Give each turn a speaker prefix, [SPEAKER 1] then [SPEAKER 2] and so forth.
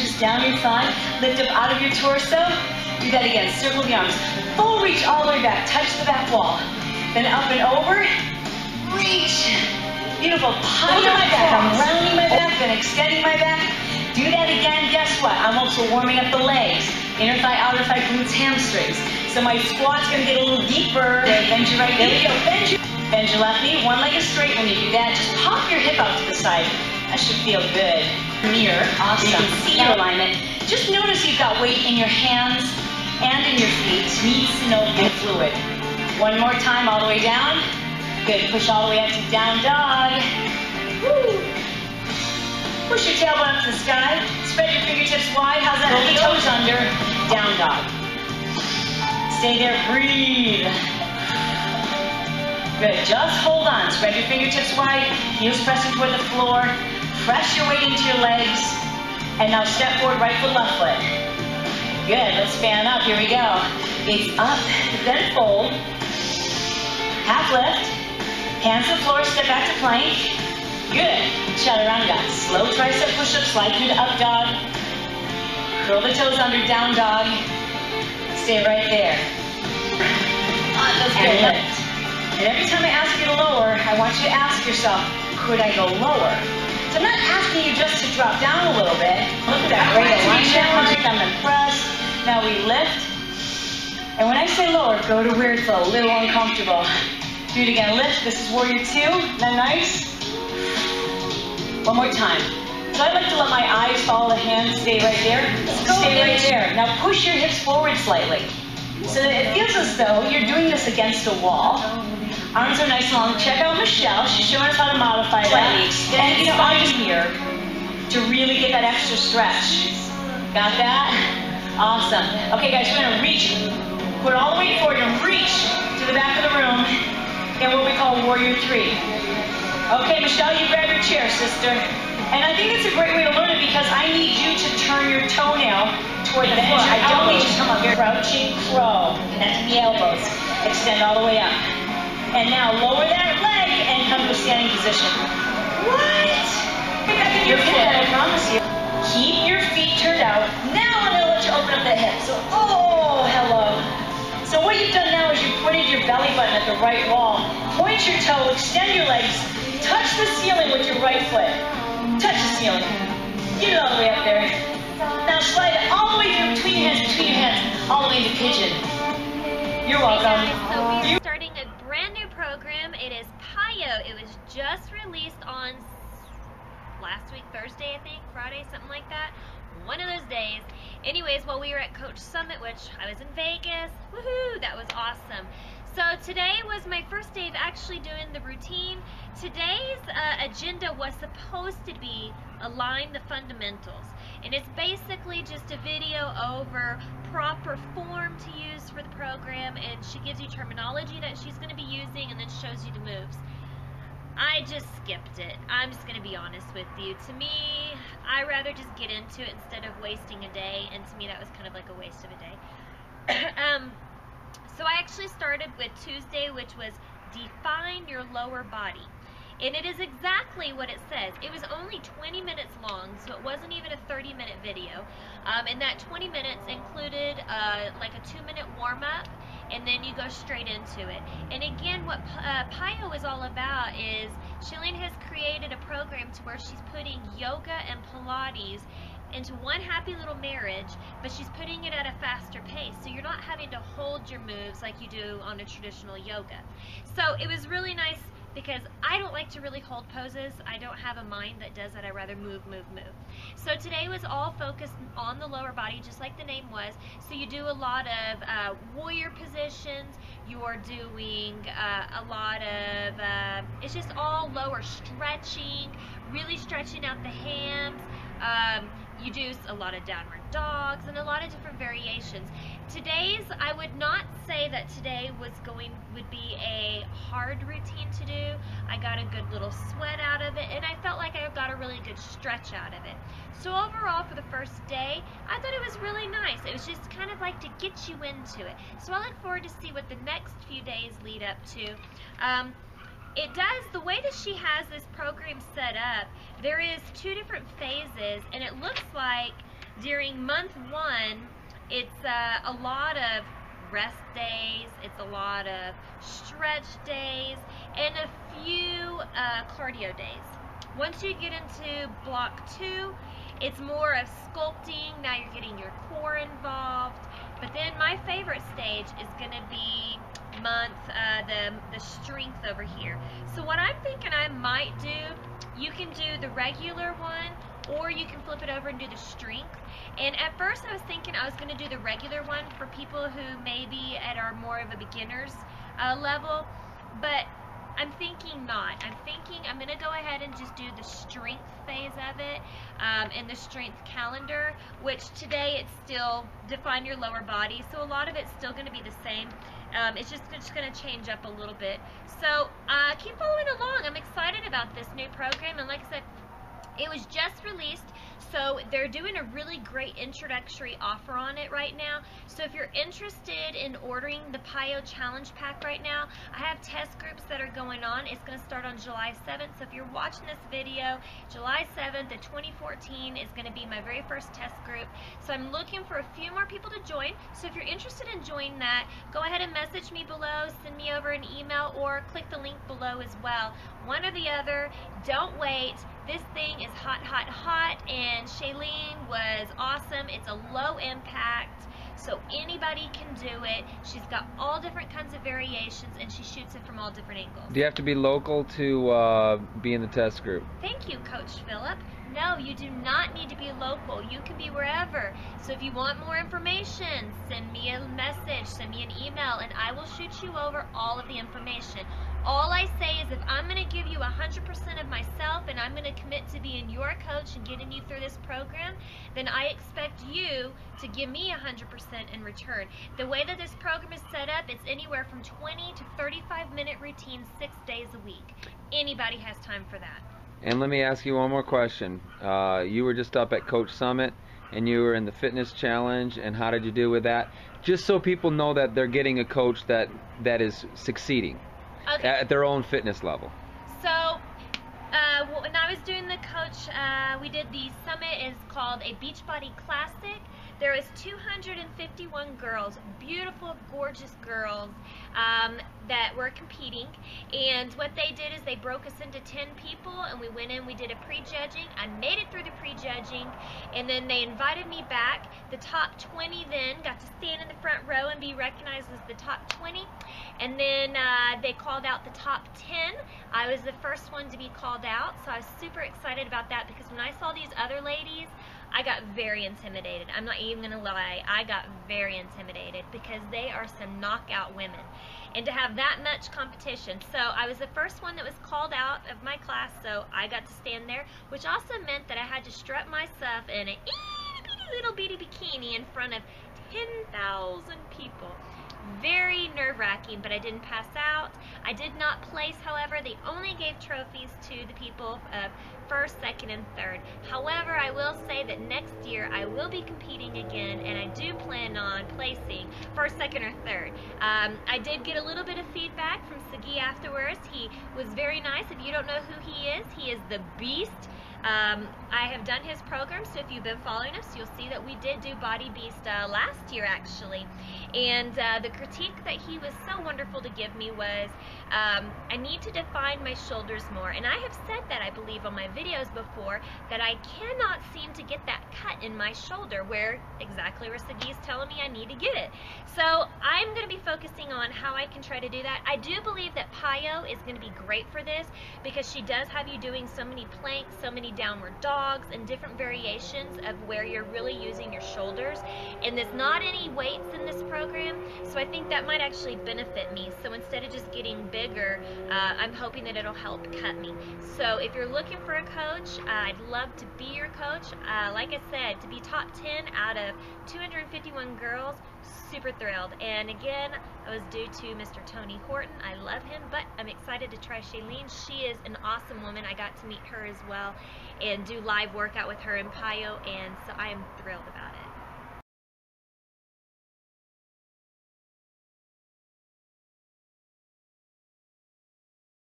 [SPEAKER 1] just down your thigh. Lift up out of your torso. Do that again. Circle the arms. Full reach all the way back. Touch the back wall. Then up and over. Reach. Beautiful. Look at my back. I'm rounding my back, then extending my back. Do that again. Guess what? I'm also warming up the legs. Inner thigh, outer thigh, glutes, hamstrings. So my squat's going to get a little deeper. There, bend your right knee. There we go. Bend your left knee. One leg is straight when you do that. Just pop your hip out to the side. That should feel good. Mirror. Awesome. You can see your alignment. Just notice you've got weight in your hands and in your feet. Needs to know good fluid. One more time, all the way down. Good. Push all the way up to down dog. Woo. Push your tailbone up to the sky. Spread your fingertips wide. How's that? Pull the toes under. Down dog. Stay there. Breathe. Good. Just hold on. Spread your fingertips wide. Heels pressing toward the floor. Press your weight into your legs. And now step forward, right foot, left foot. Good. Let's fan up. Here we go. It's up, then fold. Half lift. Hands to the floor. Step back to plank. Good. Chaturanga. Slow tricep push-up. Slide through the up dog. Curl the toes under, down dog. Stay right there. That's good. Lift. And every time I ask you to lower, I want you to ask yourself, could I go lower? So I'm not asking you just to drop down a little bit. Look at that great alignment. I'm impressed. Now we lift. And when I say lower, go to where it's a little uncomfortable. Do it again. Lift. This is warrior 2. Isn't that nice? One more time. So I like to let my eyes follow the hands. Stay right there. Stay right there. Now push your hips forward slightly. So that it feels as though you're doing this against a wall. Arms are nice and long. Check out Michelle. She's showing us how to modify that. And I'm here to really get that extra stretch. Got that? Awesome. Okay, guys, we're going to reach. Put all the weight forward and reach to the back of the room in what we call warrior 3. Okay, Michelle, you grab your chair, sister. And I think it's a great way to learn it because I need you to turn your toenail toward the floor. I don't need you to come up here. Crouching crow. Connect the elbows. Extend all the way up. And now lower that leg and come to a standing position. What? You're good, I promise you. Keep your feet turned out. Now I'm going to let you open up the hips. So, oh, hello. So what you've done now is you pointed your belly button at the right wall. Point your toe, extend your legs. Touch the ceiling with your right foot. Touch the ceiling. Get it all the way up there. Now slide it all the way through between your hands, all the way to pigeon. You're welcome.
[SPEAKER 2] Hey guys, so we're starting a brand new program. It is PiYo. It was just released on last week, Thursday, I think, Friday, something like that. One of those days. Anyways, while we were at Coach Summit, which I was in Vegas, woohoo, that was awesome. So today was my first day of actually doing the routine. Today's agenda was supposed to be Align the Fundamentals. And it's basically just a video over proper form to use for the program, and she gives you terminology that she's going to be using and then shows you the moves. I just skipped it. I'm just going to be honest with you. To me, I rather just get into it instead of wasting a day, and to me that was kind of like a waste of a day. So I actually started with Tuesday, which was Define Your Lower Body. And it is exactly what it says. It was only 20 minutes long, so it wasn't even a 30-minute video. And that 20 minutes included like a 2-minute warm-up, and then you go straight into it. And again, what PiYo is all about is Chalene has created a program to where she's putting yoga and Pilates into one happy little marriage, but she's putting it at a faster pace, so you're not having to hold your moves like you do on a traditional yoga. So it was really nice because I don't like to really hold poses. I don't have a mind that does that. I rather move, move, move. So today was all focused on the lower body, just like the name was. So you do a lot of warrior positions. You're doing a lot of, it's just all lower stretching, really stretching out the hands. You do a lot of downward dogs and a lot of different variations. Today's, I would not say that today would be a hard routine to do. I got a good little sweat out of it, and I felt like I got a really good stretch out of it. So overall, for the first day, I thought it was really nice. It was just kind of like to get you into it. So I look forward to see what the next few days lead up to. It does, the way that she has this program set up, there is 2 different phases, and it looks like during month 1, it's a lot of rest days, it's a lot of stretch days, and a few cardio days. Once you get into block 2, it's more of sculpting. Now you're getting your core involved. But then my favorite stage is going to be month the strength over here. So what I'm thinking I might do, you can do the regular one, or you can flip it over and do the strength. And at first I was thinking I was going to do the regular one for people who maybe are more of a beginner's level, but I'm thinking not. I'm thinking I'm going to go ahead and just do the strength phase of it in the strength calendar, which today it's still define your lower body, so a lot of it's still going to be the same. It's just going to change up a little bit. So keep following along. I'm excited about this new program, and like I said, it was just released, so they're doing a really great introductory offer on it right now. So if you're interested in ordering the PiYo Challenge Pack right now, I have test groups that are going on. It's going to start on July 7th. So if you're watching this video, July 7th of 2014 is going to be my very first test group. So I'm looking for a few more people to join. So if you're interested in joining that, go ahead and message me below, send me over an email, or click the link below as well. One or the other. Don't wait. This thing is hot, hot, hot, and Chalene was awesome. It's a low impact, so anybody can do it. She's got all different kinds of variations, and she shoots it from all different angles.
[SPEAKER 3] Do you have to be local to be in the test group?
[SPEAKER 2] Thank you, Coach Phillip. No, you do not need to be local. You can be wherever. So if you want more information, send me a message, send me an email, and I will shoot you over all of the information. All I say is if I'm going to give you 100% of myself and I'm going to commit to being your coach and getting you through this program, then I expect you to give me 100% in return. The way that this program is set up, it's anywhere from 20 to 35-minute routines 6 days a week. Anybody has time for that.
[SPEAKER 3] And let me ask you one more question. You were just up at Coach Summit, and you were in the fitness challenge, and how did you do with that? Just so people know that they're getting a coach that is succeeding. Okay. At their own fitness level.
[SPEAKER 2] So when I was doing the coach, we did the summit. Is called a Beachbody Classic. There was 251 girls, beautiful, gorgeous girls that were competing. And what they did is they broke us into 10 people, and we went in, we did a pre-judging. I made it through the pre-judging, and then they invited me back. The top 20 then got to stand in the front row and be recognized as the top 20. And then they called out the top 10. I was the first one to be called out, so I was super excited about that, because when I saw these other ladies, I got very intimidated. I'm not even going to lie. I got very intimidated because they are some knockout women. And to have that much competition. So I was the first one that was called out of my class, so I got to stand there, which also meant that I had to strut myself in a little bitty bikini in front of 10,000 people. Very nerve-wracking, but I didn't pass out. I did not place, however. They only gave trophies to the people of first, second, and third. However, I will say that next year I will be competing again, and I do plan on placing first, second, or third. I did get a little bit of feedback from Sagi afterwards. He was very nice. If you don't know who he is the Beast. I have done his program, so if you've been following us, you'll see that we did do Body Beast last year, actually. And the critique that he was so wonderful to give me was, I need to define my shoulders more. And I have said that, I believe, on my videos before, that I cannot seem to get that cut in my shoulder, where exactly where Sagi's telling me I need to get it. So I'm going to be focusing on how I can try to do that. I do believe that PiYo is going to be great for this, because she does have you doing so many planks, so many downward dogs, and different variations of where you're really using your shoulders. And there's not any weights in this program, so I think that might actually benefit me. So instead of just getting bigger, I'm hoping that it'll help cut me. So if you're looking for a coach, I'd love to be your coach. Like I said, to be top 10 out of 251 girls, super thrilled. And again, I was due to Mr. Tony Horton. I love him, but I'm excited to try Chalene. She is an awesome woman. I got to meet her as well and do live workout with her in PiYo, and so I am thrilled about it.